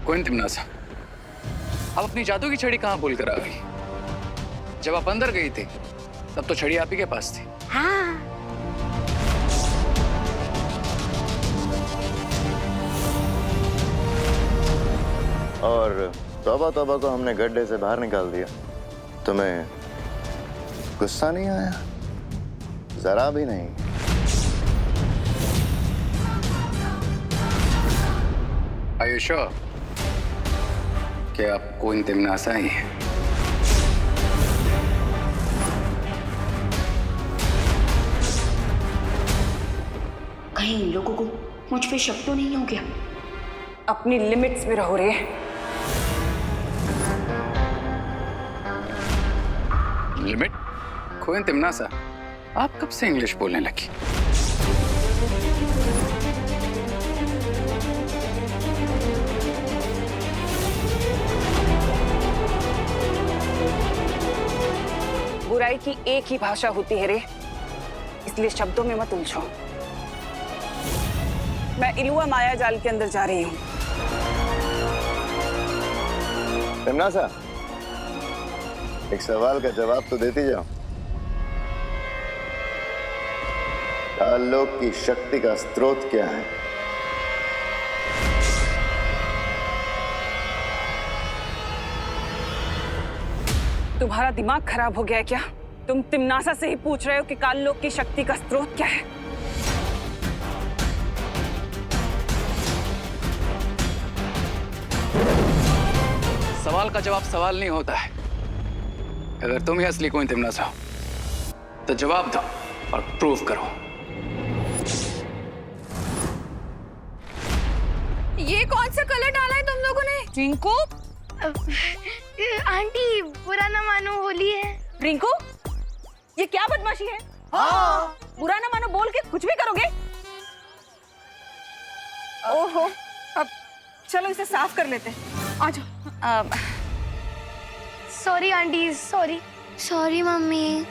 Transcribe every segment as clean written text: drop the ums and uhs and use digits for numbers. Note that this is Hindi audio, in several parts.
कोई तिमनासा, आप अपनी जादू की छड़ी कहाँ भूल कर आ गई? जब आप अंदर गई थी तब तो छड़ी आप ही के पास थी। हाँ। और तौबा तौबा को हमने गड्ढे से बाहर निकाल दिया। तुम्हें गुस्सा नहीं आया? जरा भी नहीं। Are you sure कि आप कोई तिमनासा ही है? कहीं इन लोगों को मुझ पे शक तो नहीं हो गया? अपनी लिमिट्स में रहो रे। लिमिट? कोई तिमनासा, आप कब से इंग्लिश बोलने लगी? बुराई की एक ही भाषा होती है रे, इसलिए शब्दों में मत उलझो। मैं इलुआ माया जाल के अंदर जा रही हूँ। तिमनासा, एक सवाल का जवाब तो देती जाओ। काललोक की शक्ति का स्रोत क्या है? तुम्हारा दिमाग खराब हो गया है क्या? तुम तिमनासा से ही पूछ रहे हो कि काललोक की शक्ति का स्रोत क्या है? सवाल का जवाब सवाल नहीं होता है। अगर तुम ही असली कोई तिमनासा हो तो जवाब दो और प्रूव करो। ये कौन सा कलर डाला है तुम लोगों ने? रिंकू, आंटी बुरा ना मानो, होली है। रिंकू, ये क्या बदमाशी है? हाँ। बुरा ना मानो बोल के कुछ भी करोगे? ओहो, अब चलो इसे साफ कर लेते हैं। आ जाओ। Sorry aunty, sorry. Sorry mummy.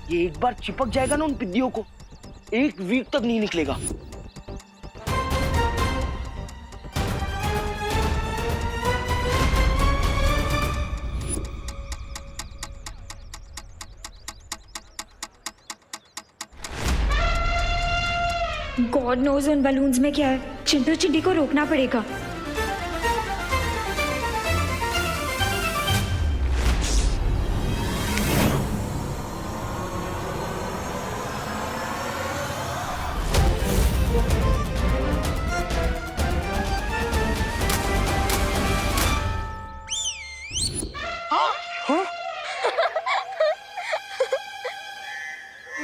ये एक बार चिपक जाएगा ना उन पिद्दियों को, एक वीक तक नहीं निकलेगा। गॉड नोज उन बलून्स में क्या है। चिंटू चिंटी को रोकना पड़ेगा।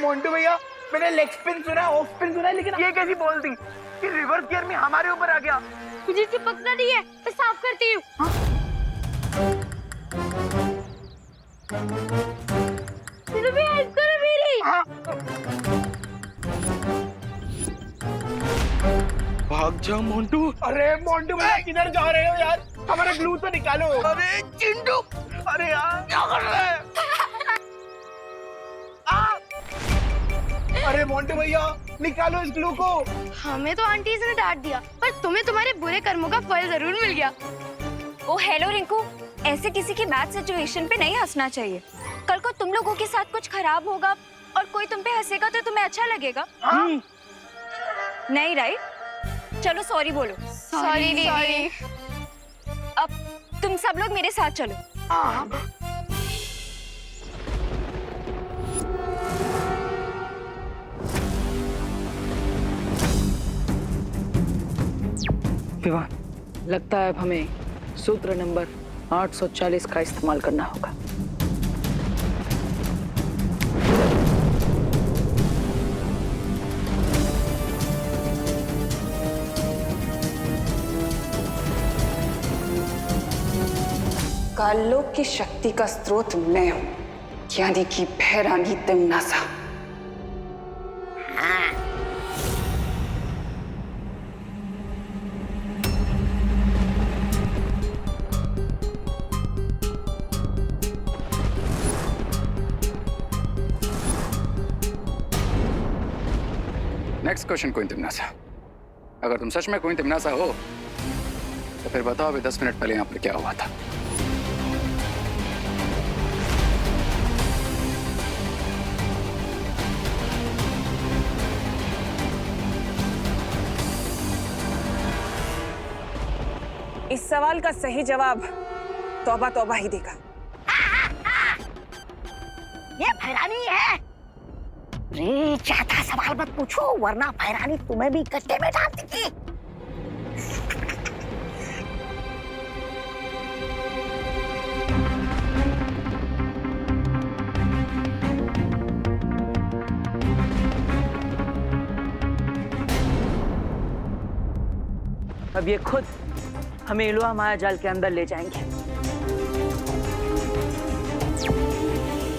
मोंटू भैया, मैंने लेग स्पिन सुना, ऑफ स्पिन सुना, लेकिन ये कैसी बॉल थी कि रिवर्स गियर में हमारे ऊपर आ गया। मुझे चिपकना नहीं है, मैं साफ करती हूँ। हेल्प करो मेरी। भाग जा मोंटू। अरे मोंटू भैया, किधर जा रहे हो यार? हमारा ग्लू तो निकालो। अरे चिंटू, अरे यार क्या कर रहे हैं? अरे मोंटू भैया, निकालो इस ग्लू को। हमें तो आंटी ने डांट दिया, पर तुम्हें तुम्हारे बुरे कर्मों का फल जरूर मिल गया। ओ हेलो रिंकू, ऐसे किसी की बैड सिचुएशन पे नहीं हंसना चाहिए। कल को तुम लोगों के साथ कुछ खराब होगा और कोई तुम पे हंसेगा तो तुम्हें अच्छा लगेगा। नहीं राइट? चलो सॉरी बोलो। सॉरी दीदी। अब तुम सब लोग मेरे साथ चलो। विवाह, लगता है अब हमें सूत्र नंबर 840 का इस्तेमाल करना होगा। काललोक की शक्ति का स्रोत मैं हूं, यानी कि भैरानी तिमनासा। Next question queen तिमनासा। अगर तुम सच में क्वीन तिमनासा हो तो फिर बताओ अभी 10 मिनट पहले यहाँ पर क्या हुआ था। इस सवाल का सही जवाब तौबा तौबा ही देगा। ये भैरानी है। रे चाहता सवाल मत पूछो वरना भैरानी तुम्हें भी गड्ढे में डाल देगी। अब ये खुद हमें इलुआ माया जाल के अंदर ले जाएंगे।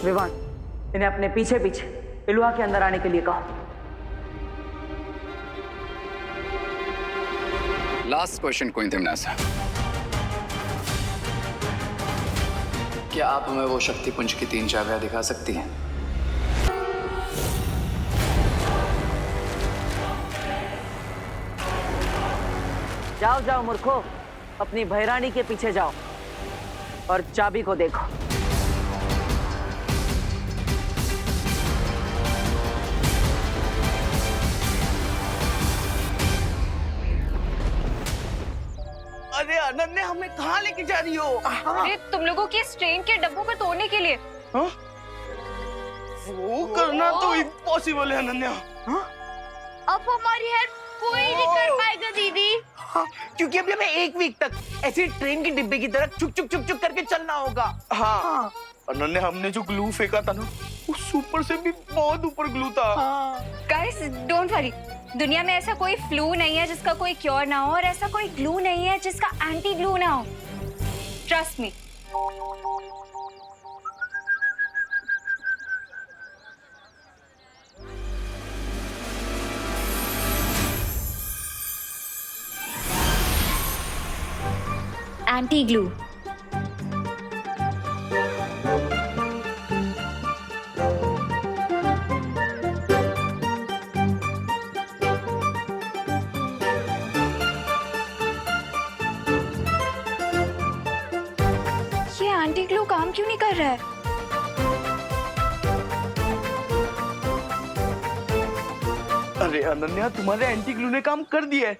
विवान, इन्हें अपने पीछे पीछे इलुआ के अंदर आने के लिए कहो। लास्ट क्वेश्चन क्वीन तिमनासा, क्या आप हमें वो शक्ति पुंज की 3 चाबियां दिखा सकती हैं? जाओ जाओ मूर्खो, अपनी भैरानी के पीछे जाओ और चाबी को देखो। अरे अनन्या, हमें कहाँ लेके जा रही हो? अरे तुम लोगों के इस ट्रेन के डब्बों को तोड़ने के लिए। हाँ? वो करना तो इम्पॉसिबल है अनन्या। हाँ? अब हमारी हेल्प कोई नहीं कर पाएगा दीदी। हाँ, क्योंकि अभी हमें 1 वीक तक ऐसे ट्रेन के डिब्बे की तरह चुक चुक चुक चुक करके चलना होगा। हाँ। अनन्या, हमने जो ग्लू फेंका था ना, उस ऊपर से भी बहुत ऊपर ग्लू था। गाइस डोंट वरी, दुनिया में ऐसा कोई फ्लू नहीं है जिसका कोई क्योर ना हो और ऐसा कोई ग्लू नहीं है जिसका एंटी ग्लू ना हो। Trust me. Anti glue. ये एंटी ग्लू काम क्यों नहीं कर रहा है? अरे अनन्या, तुम्हारे एंटी ग्लू ने काम कर दिया है,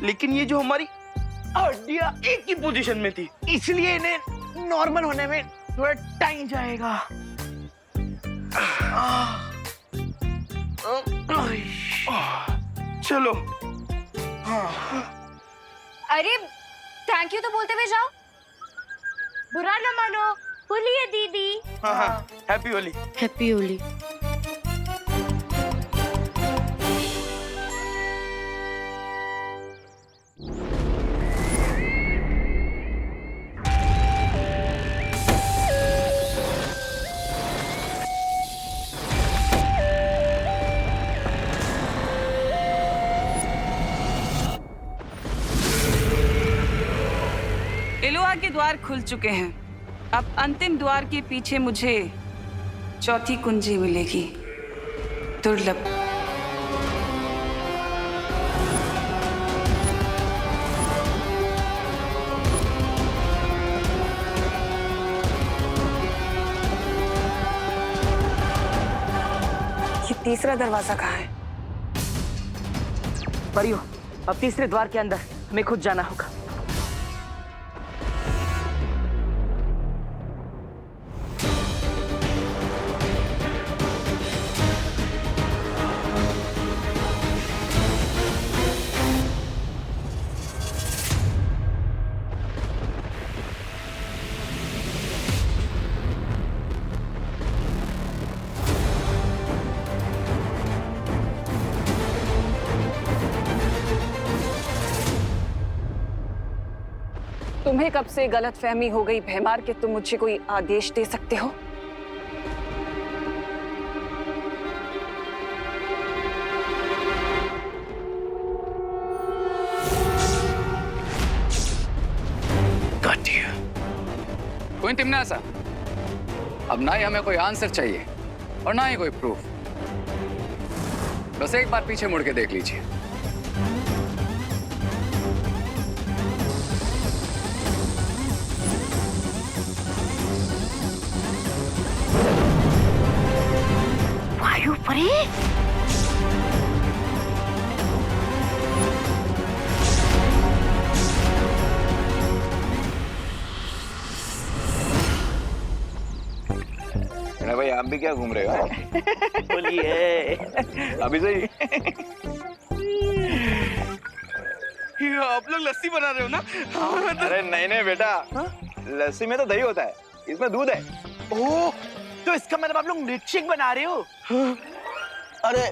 लेकिन ये जो हमारी हड्डियां एक ही पोजीशन में थी, इसलिए इन्हें नॉर्मल होने में थोड़ा टाइम जाएगा। चलो। अरे थैंक यू तो बोलते हुए जाओ। बुरा न मानो, होली है दीदी। हाँ हाँ, हैप्पी होली। हैप्पी होली। इलुआ के द्वार खुल चुके हैं। अब अंतिम द्वार के पीछे मुझे चौथी कुंजी मिलेगी, दुर्लभ। ये तीसरा दरवाजा कहाँ है? परियो, अब तीसरे द्वार के अंदर हमें खुद जाना होगा। तुम्हें कब से गलतफहमी हो गई भैमार कि तुम मुझे कोई आदेश दे सकते हो? क्वीन तिमनासा, अब ना ही हमें कोई आंसर चाहिए और ना ही कोई प्रूफ। बस एक बार पीछे मुड़ के देख लीजिए। वायु परी अरे भाई आप भी क्या घूम रहे हो? बोलिए। अभी सही। आप लोग लस्सी बना रहे हो ना? अरे नहीं नहीं बेटा, लस्सी में तो दही होता है, इसमें दूध है। ओह, तो इसका मतलब आप लोग मिल्क शेक बना रहे हो? अरे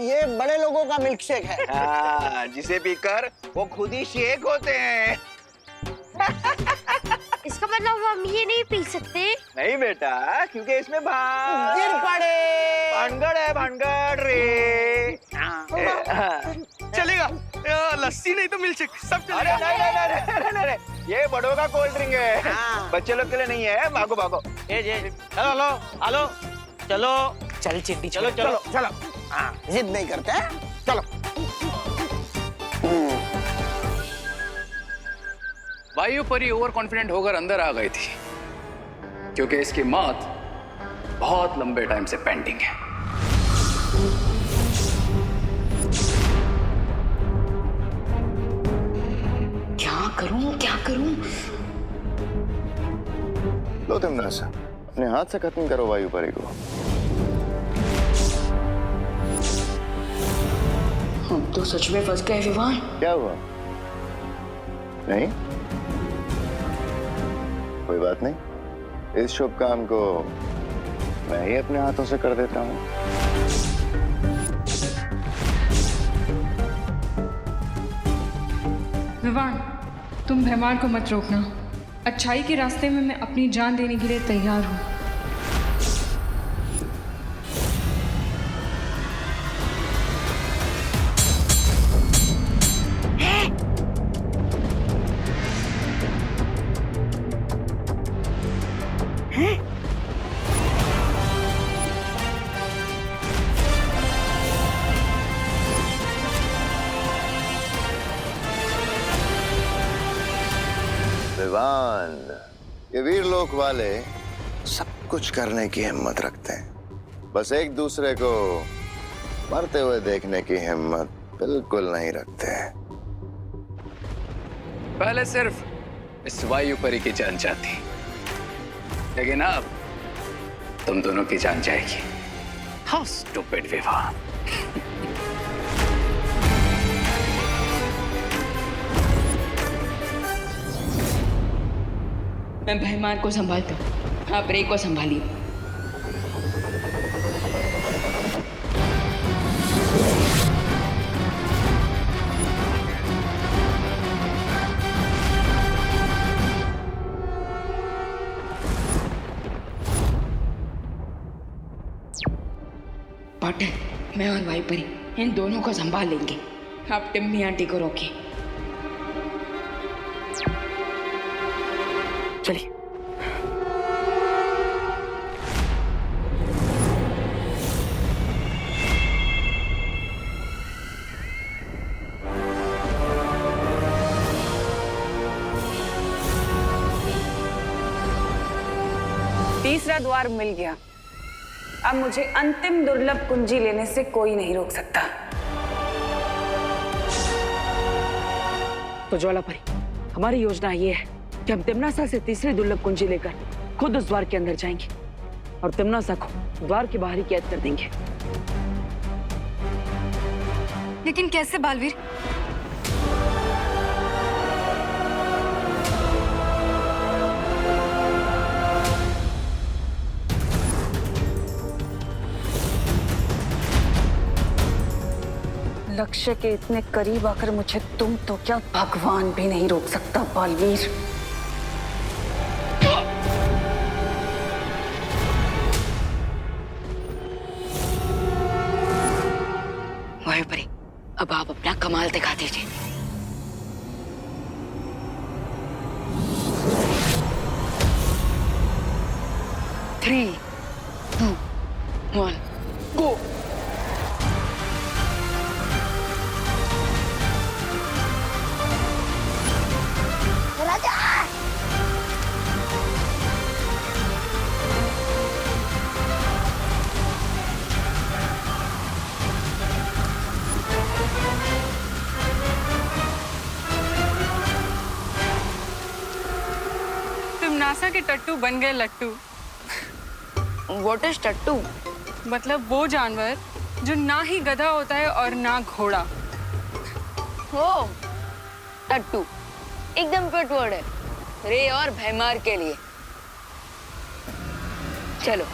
ये बड़े लोगों का मिल्क शेक है। हाँ, जिसे पीकर वो खुद ही शेक होते हैं। इसका मतलब हम ये नहीं पी सकते? नहीं बेटा, क्योंकि इसमें गिर पड़े। भानगड़ है, भानगड़ रे। चलेगा, लस्सी नहीं तो मिल्क शेक सब अरे चलेगा। नहीं नहीं नहीं नहीं नहीं नहीं, ये बड़ों का कोल्ड ड्रिंक है, बच्चे लोग के लिए नहीं है। भागो भागो। चलो लो, हेलो, चलो, चल चिड्डी चलो चलो चलो। जिद नहीं करते हैं? चलो। वायु परी ओवर कॉन्फिडेंट होकर अंदर आ गई थी क्योंकि इसकी मौत बहुत लंबे टाइम से पेंडिंग है। क्या करूं क्या करूं? लो तिमनासा, अपने हाथ से खत्म करो वायु परी को। हम तो सच में फंस गए विवान। क्या हुआ? नहीं, कोई बात नहीं। इस शुभ काम को मैं ही अपने हाथों से कर देता हूँ। विवान, तुम भगवान को मत रोकना। अच्छाई के रास्ते में मैं अपनी जान देने के लिए तैयार हूँ। विवान, ये वीर लोक वाले सब कुछ करने की हिम्मत रखते हैं, बस एक दूसरे को मरते हुए देखने की हिम्मत बिल्कुल नहीं रखते। पहले सिर्फ इस वायु परी की जान जाती, लेकिन अब तुम दोनों की जान जाएगी। How stupid Vivaan. मैं भयमान को संभालता हूँ, आप रे को संभालिए। पाटिल, मैं और वायु परी इन दोनों को संभाल लेंगे। आप टिम्मी आंटी को रोकिए। चलिए। तीसरा द्वार मिल गया। अब मुझे अंतिम दुर्लभ कुंजी लेने से कोई नहीं रोक सकता। तो ज्वाला परी, हमारी योजना ये है कि हम तिमनासा से तीसरी दुर्लभ कुंजी लेकर खुद उस द्वार के अंदर जाएंगे और तिमनासा को द्वार के बाहर ही कैद कर देंगे। लेकिन कैसे बालवीर? लक्ष्य के इतने करीब आकर मुझे तुम तो क्या भगवान भी नहीं रोक सकता बालवीर। वायु परी, अब आप अपना कमाल दिखा दीजिए। Three, two, one, go. NASA के टट्टू बन गए लट्टू। व्हाट इज टट्टू? मतलब वो जानवर जो ना ही गधा होता है और ना घोड़ा। हो, टट्टू एकदम फिट वर्ड है रे और भैमार के लिए। चलो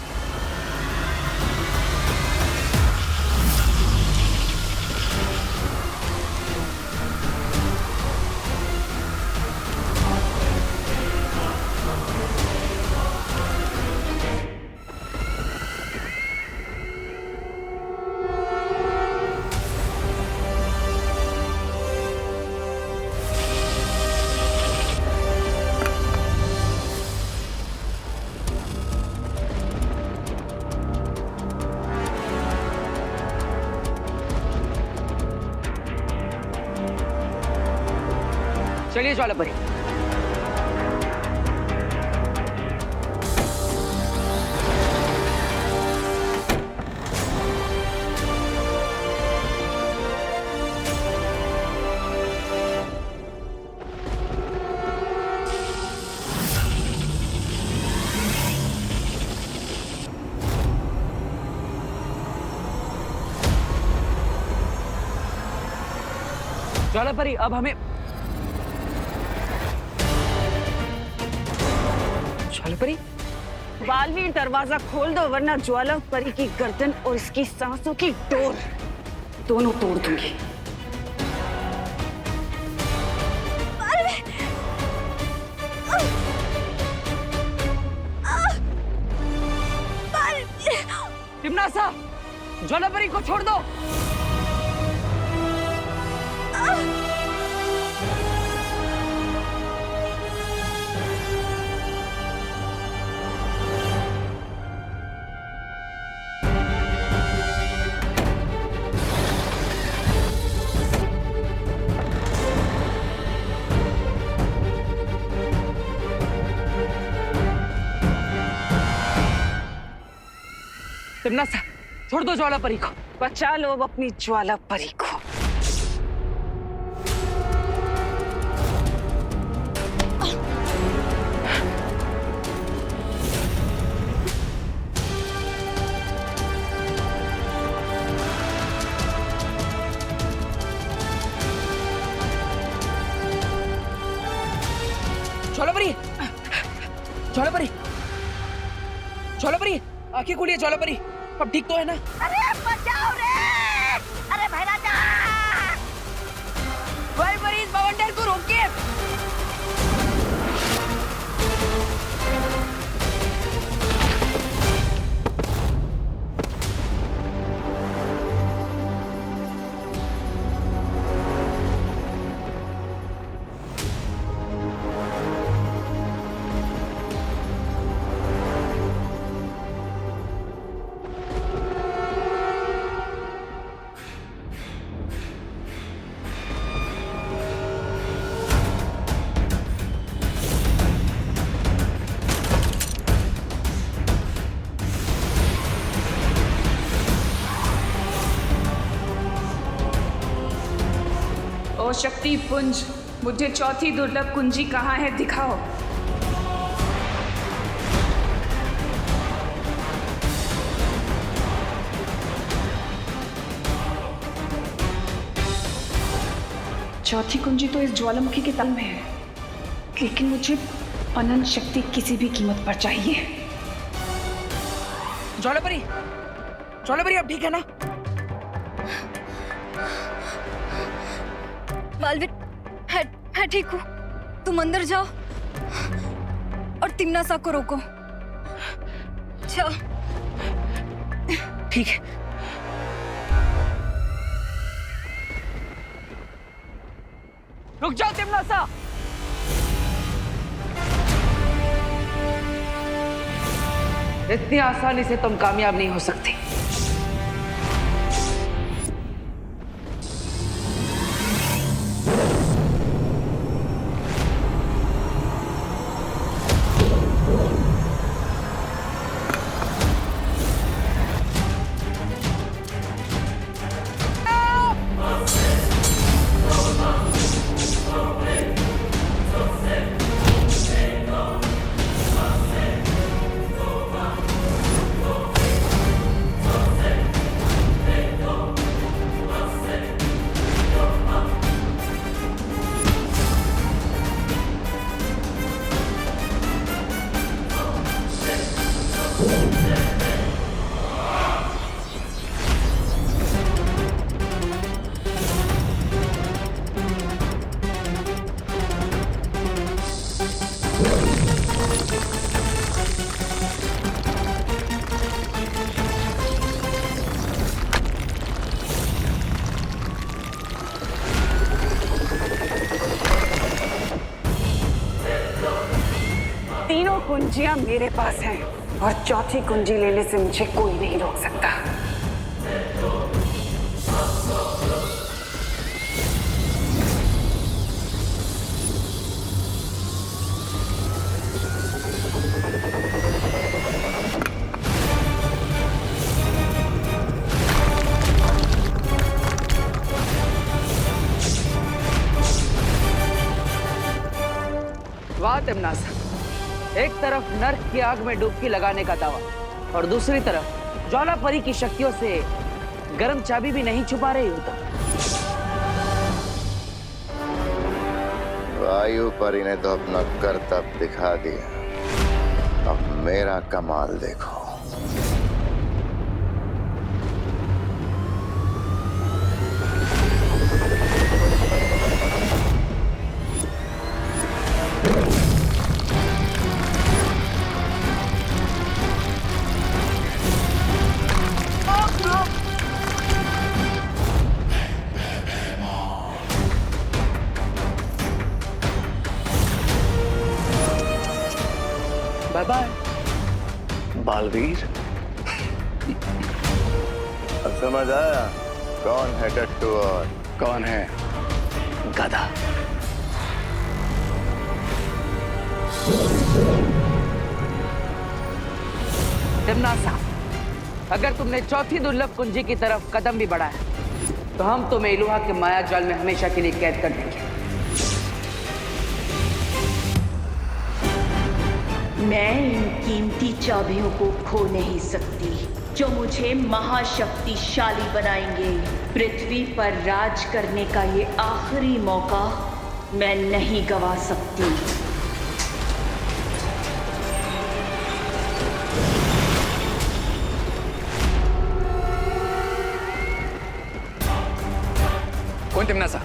चलिए ज्वालापरी। ज्वालापरी, अब हमें ज्वालापरी, बालवीर दरवाजा खोल दो वरना ज्वालापरी की गर्दन और इसकी सांसों की डोर दोनों तोड़ दूंगी। टिमनासा, ज्वालापरी को छोड़ दो। टिमनासा, छोड़ दो ज्वालापरी को। बचा लो अब अपनी ज्वालापरी को। ज्वालापरी, ज्वालापरी, ज्वालापरी, आंखें खोलिए ज्वालापरी। अब ठीक तो है ना? अरे बचाओ रे! अरे भाई राजा! ज्वालापरी, इस बवंडर को रोकिए। ओ शक्ति पुंज, मुझे चौथी दुर्लभ कुंजी कहाँ है दिखाओ। चौथी कुंजी तो इस ज्वालामुखी के तल में है, लेकिन मुझे अनंत शक्ति किसी भी कीमत पर चाहिए। ज्वालापरी, ज्वालापरी अब ठीक है ना? बालवीर, है ठीक हूँ। तुम अंदर जाओ और तिमनासा को रोको। जाओ। ठीक है। रुक जाओ तिमनासा। इतनी आसानी से तुम कामयाब नहीं हो सकती। तीनों कुंजियां मेरे पास हैं और चौथी कुंजी लेने से मुझे कोई नहीं रोक सकता। वाह तिम्नासा, एक तरफ नर्क की आग में डुबकी लगाने का दावा और दूसरी तरफ ज्वाला परी की शक्तियों से गर्म चाबी भी नहीं छुपा रही हो तुम। वायु परी ने तो अपना करतब दिखा दिया, अब मेरा कमाल देखो। Bye bye Baalveer. अब समझ आया कौन है टट्टू और कौन है गधा। तिम्नासा, अगर तुमने चौथी दुर्लभ कुंजी की तरफ कदम भी बढ़ाया तो हम तुम्हें इलुहा के माया जाल में हमेशा के लिए कैद कर देंगे। मैं इन कीमती चाबियों को खो नहीं सकती जो मुझे महाशक्तिशाली बनाएंगे। पृथ्वी पर राज करने का ये आखिरी मौका मैं नहीं गवा सकती। कौन तिम्नासा,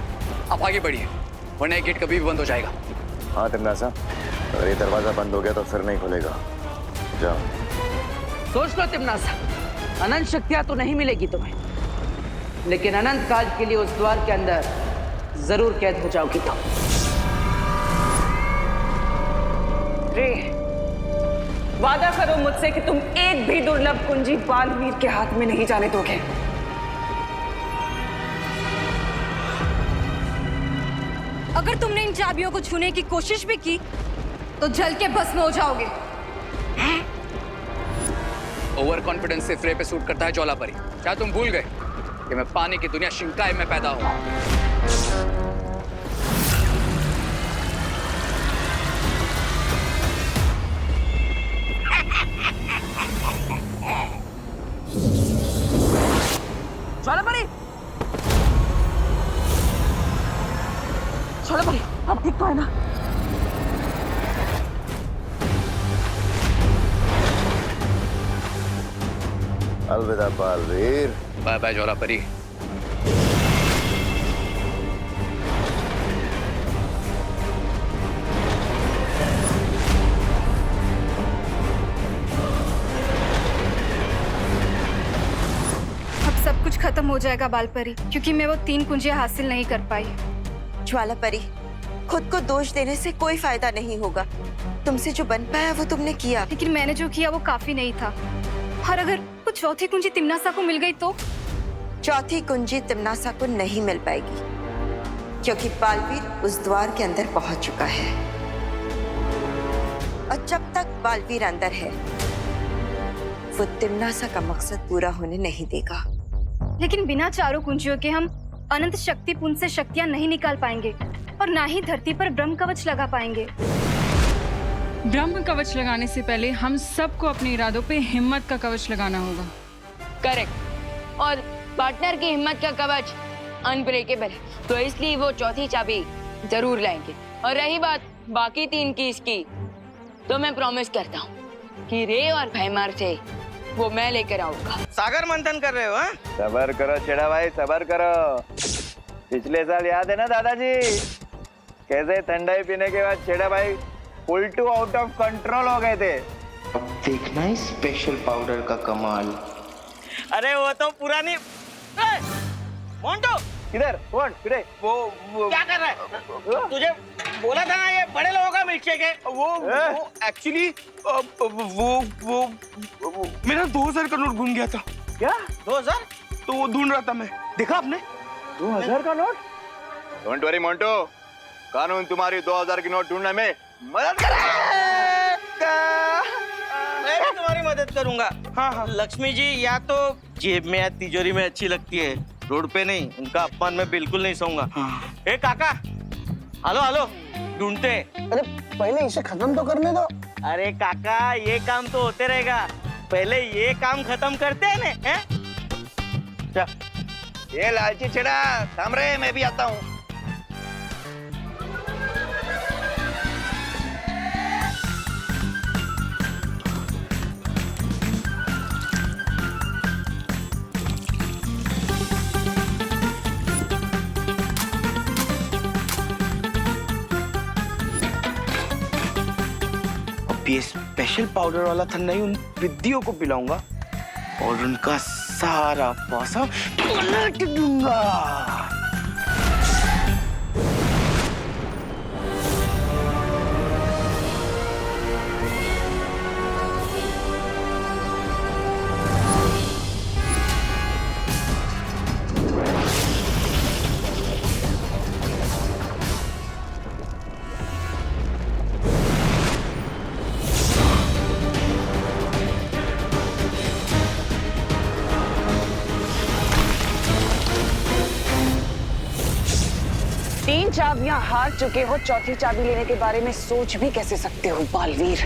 आप आगे बढ़िए वरना ये गेट कभी भी बंद हो जाएगा। हाँ तिम्नासा, अगर ये दरवाजा बंद हो गया तो फिर नहीं खुलेगा। जाओ। सोच लो तिम्नासा, अनंत शक्तियां तो नहीं मिलेगी तुम्हें, लेकिन अनंत काल के लिए उस द्वार के अंदर जरूर कैद हो जाओगी तुम। रे, वादा करो मुझसे कि तुम एक भी दुर्लभ कुंजी बालवीर के हाथ में नहीं जाने दोगे। अगर तुमने इन चाबियों को छूने की कोशिश भी की तो जल के भस्म हो जाओगे। ओवर कॉन्फिडेंस से फ्रे पे सूट करता है ज्वाला परी। क्या तुम भूल गए कि मैं पानी की दुनिया शिंकाई में पैदा हुआ। ज्वाला परी, ज्वाला परी, अब ठीक तो है ना? अलविदा बालवीर। बाय बाय ज्वाला परी। अब सब कुछ खत्म हो जाएगा बालपरी, क्योंकि मैं वो 3 कुंजियां हासिल नहीं कर पाई। ज्वाला परी, खुद को दोष देने से कोई फायदा नहीं होगा। तुमसे जो बन पाया वो तुमने किया, लेकिन मैंने जो किया वो काफी नहीं था। और अगर वो चौथी कुंजी तिम्नासा को मिल गई तो? चौथी कुंजी तिम्नासा को नहीं मिल पाएगी, क्योंकि बालवीर उस द्वार के अंदर पहुंच चुका है। और जब तक बालवीर अंदर है वो तिम्नासा का मकसद पूरा होने नहीं देगा। लेकिन बिना चारों कुंजियों के हम अनंत शक्ति पुंज से शक्तियां नहीं निकाल पाएंगे और ना ही धरती पर ब्रह्म कवच लगा पाएंगे। ब्रह्म कवच लगाने से पहले हम सबको अपने इरादों पे हिम्मत का कवच लगाना होगा। करेक्ट। और पार्टनर की हिम्मत का कवच अनब्रेकेबल है, तो इसलिए वो चौथी चाबी जरूर लाएंगे। और रही बात बाकी 3 कीज की, तो मैं प्रॉमिस करता हूँ कि रे और भैमार से वो मैं लेकर आऊंगा। सागर मंथन कर रहे हो? हाँ? सबर करो छेड़ा भाई, सबर करो। पिछले साल याद है ना दादाजी, कैसे ठंडाई पीने के बाद छेड़ा भाई full to out of control हो गए थे। अब देखना है स्पेशल पाउडर का कमाल। अरे वो तो पुरानी। मोंटो किधर? वो क्या कर रहा है? तुझे बोला था ना ये बड़े लोगों का मिल्कशेक है। वो एक्चुअली वो मेरा 2000 का नोट घूम गया था। क्या 2000? तो वो ढूंढ रहा था मैं, देखा आपने? 2000 का नोट? डोंट वरी मोंटो, कानून तुम्हारी 2000 की नोट ढूंढने में मदद करेगा। मैं भी तुम्हारी मदद करूंगा। हाँ, लक्ष्मी जी या तो जेब में या तिजोरी में अच्छी लगती है, रोड पे नहीं। उनका अपमान मैं बिल्कुल नहीं सहूंगा। ए काका, हेलो, ढूंढते। अरे पहले इसे खत्म तो करने दो। अरे काका, ये काम तो होते रहेगा, पहले ये काम खत्म करते हैं ना। ये लालची छेड़ा, थाम रे, मैं भी आता हूँ। ये स्पेशल पाउडर वाला ठंडा ही उन विद्याओं को पिलाऊंगा और उनका सारा पैसा पलट दूंगा। तीन चाबियां हार चुके हो, चौथी चाबी लेने के बारे में सोच भी कैसे सकते हो बालवीर?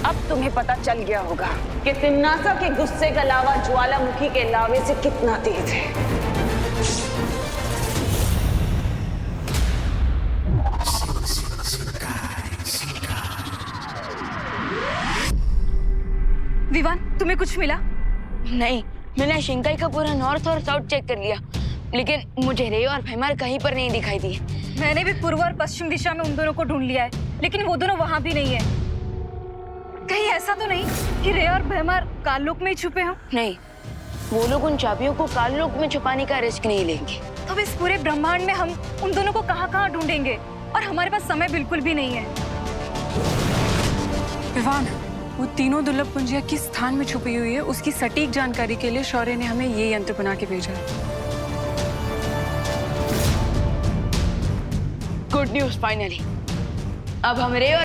अब तुम्हें पता चल गया होगा कि तिम्नासा के गुस्से का लावा ज्वालामुखी के लावे से कितना तेज है। विवान, तुम्हें कुछ मिला? नहीं, मैंने शिंकाई का पूरा नॉर्थ और साउथ चेक कर लिया, लेकिन मुझे रे और भैमार कहीं पर नहीं दिखाई दिए। मैंने भी पूर्व और पश्चिम दिशा में उन दोनों को ढूंढ लिया है, लेकिन वो दोनों वहां भी नहीं है। कहीं ऐसा तो नहीं कि रे और भैमार काललोक में ही छुपे हों? नहीं, वो लोग उन चाबियों को काललोक में छुपाने का रिस्क नहीं लेंगे। तो इस पूरे ब्रह्मांड में हम उन दोनों को कहाँ ढूंढेंगे? और हमारे पास समय बिल्कुल भी नहीं है। विवान, वो तीनों दुर्लभ कुंजियां किस स्थान में छुपी हुई है, उसकी सटीक जानकारी के लिए शौर्य ने हमें ये यंत्र बना के भेजा है। गुड न्यूज, फाइनली अब हम रे और